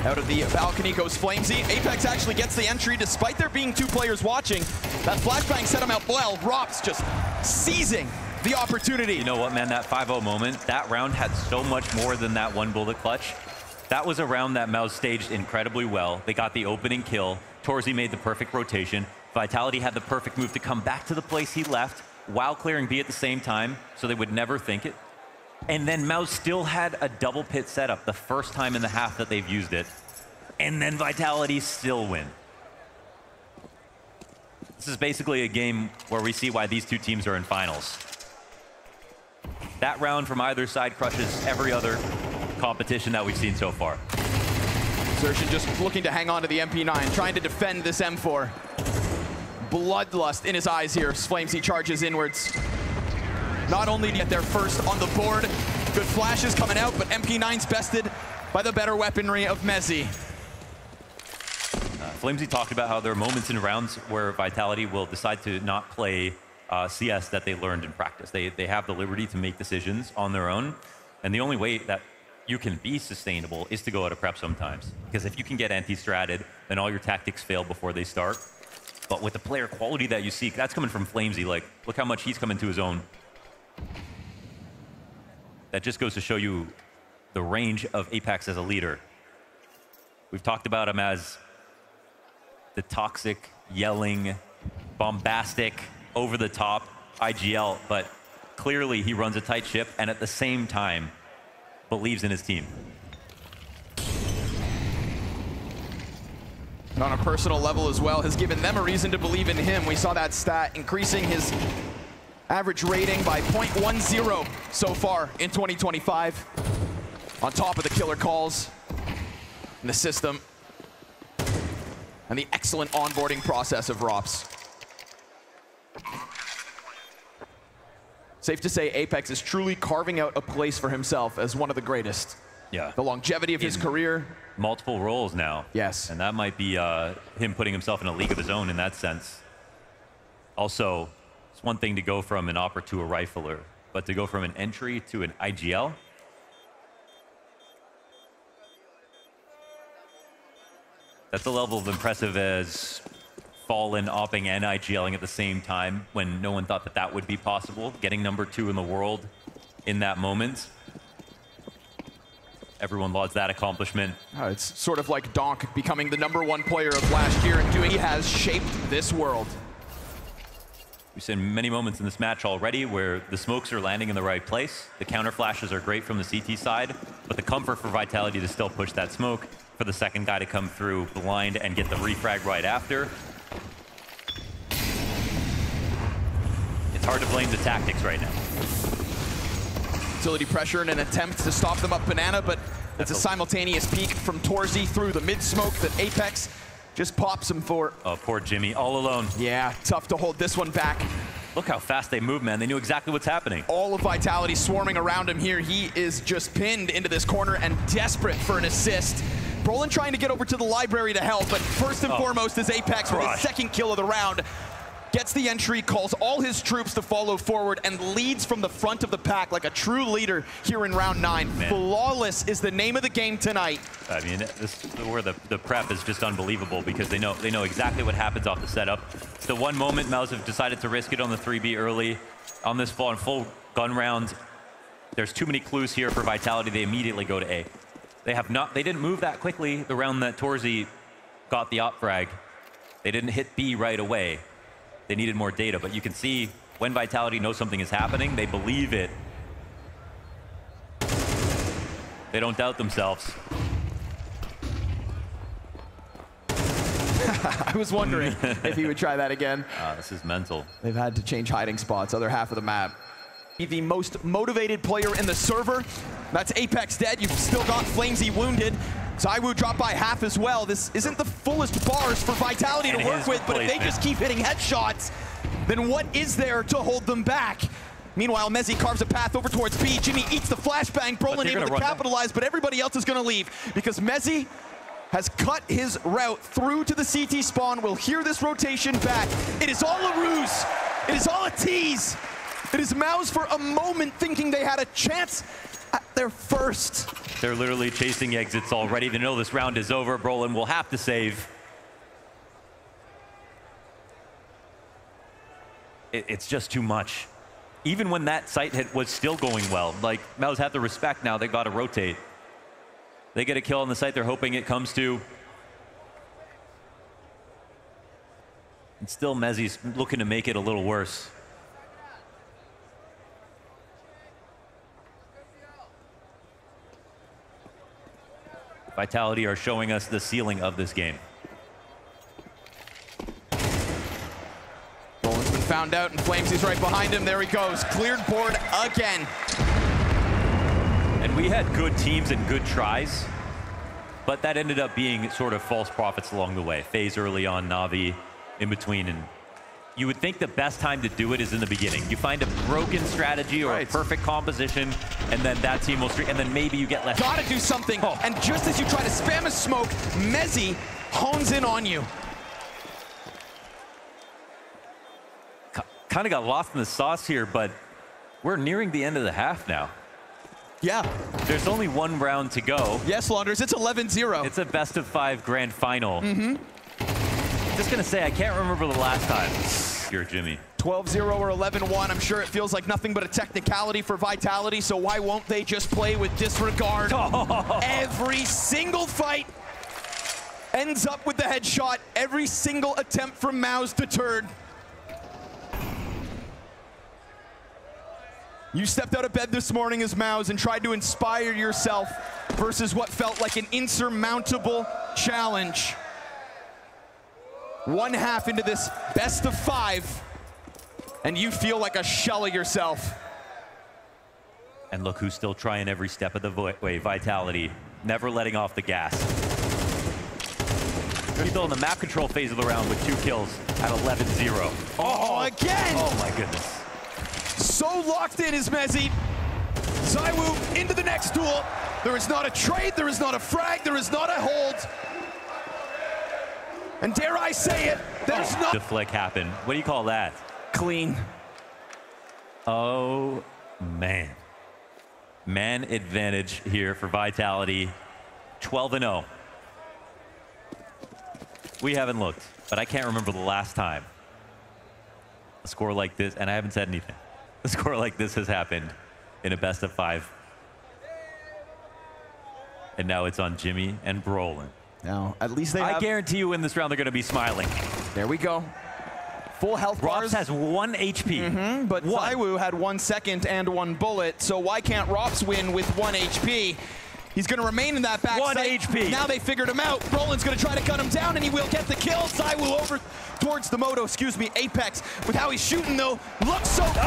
Out of the balcony goes Flamesy. Apex actually gets the entry despite there being 2 players watching. That flashbang set him out well. Rops just seizing the opportunity. You know what, man? That 5-0 moment, that round had so much more than that 1 bullet clutch. That was a round that MOUZ staged incredibly well. They got the opening kill. Torzy made the perfect rotation. Vitality had the perfect move to come back to the place he left while clearing B at the same time, so they would never think it. And then MOUZ still had a double pit setup the first time in the half that they've used it. And then Vitality still win. This is basically a game where we see why these 2 teams are in finals. That round from either side crushes every other competition that we've seen so far. Xerxin just looking to hang on to the MP9, trying to defend this M4. Bloodlust in his eyes here. Flamesy charges inwards. Not only to get there first on the board, good flashes coming out, but MP9's bested by the better weaponry of Mezzy. Flamesy talked about how there are moments in rounds where Vitality will decide to not play CS that they learned in practice. They have the liberty to make decisions on their own, and the only way that you can be sustainable is to go out of prep sometimes. Because if you can get anti-stratted, then all your tactics fail before they start. But with the player quality that you seek, that's coming from Flamesy. Like, look how much he's come into his own. That just goes to show you the range of Apex as a leader. We've talked about him as the toxic, yelling, bombastic, over-the-top IGL, but clearly he runs a tight ship and at the same time believes in his team. And on a personal level as well, has given them a reason to believe in him. We saw that stat increasing his average rating by 0.10 so far in 2025. On top of the killer calls in the system and the excellent onboarding process of Rops. Safe to say Apex is truly carving out a place for himself as one of the greatest. Yeah. The longevity of his career. Multiple roles now. Yes. And that might be him putting himself in a league of his own in that sense. Also, it's one thing to go from an Opera to a Rifler, but to go from an entry to an IGL, that's a level of impressive as Fallen, opping, and IGLing at the same time when no one thought that that would be possible. Getting #2 in the world in that moment. Everyone lauds that accomplishment. It's sort of like Donk becoming the #1 player of last year and doing, he has shaped this world. We've seen many moments in this match already where the smokes are landing in the right place. The counter flashes are great from the CT side, but the comfort for Vitality to still push that smoke, for the second guy to come through blind and get the refrag right after. It's hard to blame the tactics right now. Utility pressure in an attempt to stop them up banana, but it's a simultaneous peek from Torzy through the mid smoke that Apex just pops him for. Oh, poor Jimmy, all alone. Yeah, tough to hold this one back. Look how fast they move, man. They knew exactly what's happening. All of Vitality swarming around him here. He is just pinned into this corner and desperate for an assist. Brolin trying to get over to the library to help, but first and foremost is Apex with his second kill of the round. Gets the entry, calls all his troops to follow forward, and leads from the front of the pack like a true leader here in round 9. Man. Flawless is the name of the game tonight. I mean, this is where the prep is just unbelievable because they know exactly what happens off the setup. It's the one moment MOUZ have decided to risk it on the 3B early. On this full gun round, there's too many clues here for Vitality. They immediately go to A. They didn't move that quickly the round that Torzy got the op frag. They didn't hit B right away. They needed more data, but you can see when Vitality knows something is happening, they believe it. They don't doubt themselves. I was wondering if he would try that again. This is mental. They've had to change hiding spots, other half of the map. The most motivated player in the server. That's Apex dead. You've still got Flamesy wounded. ZywOo dropped by half as well. This isn't the fullest bars for Vitality to work with, but if they just keep hitting headshots, then what is there to hold them back? Meanwhile, Mezzy carves a path over towards B. Jimmy eats the flashbang. Brolin able to capitalize, but everybody else is going to leave because Mezzy has cut his route through to the CT spawn. We'll hear this rotation back. It is all a ruse. It is all a tease. It is MOUZ for a moment thinking they had a chance at there first. They're literally chasing exits already. They know this round is over. Brolin will have to save. It's just too much. Even when that site hit was still going well, like, MOUZ have to respect now. They got to rotate. They get a kill on the site they're hoping it comes to. And still, Mezzi's looking to make it a little worse. Vitality are showing us the ceiling of this game. Roland's been found out, and Flamesy's right behind him. There he goes. Cleared board again. And we had good teams and good tries, but that ended up being sort of false prophets along the way. FaZe early on, Na'Vi in between, and you would think the best time to do it is in the beginning. You find a broken strategy or a perfect composition, and then that team will streak, and then maybe you get less. Gotta do something, and just as you try to spam a smoke, Mezzi hones in on you. Kind of got lost in the sauce here, but we're nearing the end of the half now. Yeah. There's only one round to go. Yes, Launders, it's 11-0. It's a best-of-5 grand final. Just gonna say, I can't remember the last time. You're Jimmy. 12-0 or 11-1. I'm sure it feels like nothing but a technicality for Vitality, so why won't they just play with disregard? Every single fight ends up with the headshot. Every single attempt from MOUZ deterred. You stepped out of bed this morning as MOUZ and tried to inspire yourself versus what felt like an insurmountable challenge. One half into this best-of-5, and you feel like a shell of yourself. And look who's still trying every step of the way. Vitality, never letting off the gas. They're still in the map control phase of the round with 2 kills at 11-0. Oh, again! Oh my goodness. So locked in is Mezzi. ZywOo into the next duel. There is not a trade, there is not a frag, there is not a hold. And dare I say it, there's not— The flick happened. What do you call that? Clean. Oh, man. Man advantage here for Vitality. 12-0. We haven't looked, but I can't remember the last time a score like this, and I haven't said anything. A score like this has happened in a best-of-5. And now it's on Jimmy and Brolin. Now, at least they I guarantee you in this round they're going to be smiling. There we go. Full health bars. Robs has 1 HP. But ZywOo had 1 second and 1 bullet, so why can't Robs win with 1 HP? He's going to remain in that back 1 site. HP. Now they figured him out. Roland's going to try to cut him down, and he will get the kill. ZywOo over towards the Moto, Apex. With how he's shooting, though, looks so great.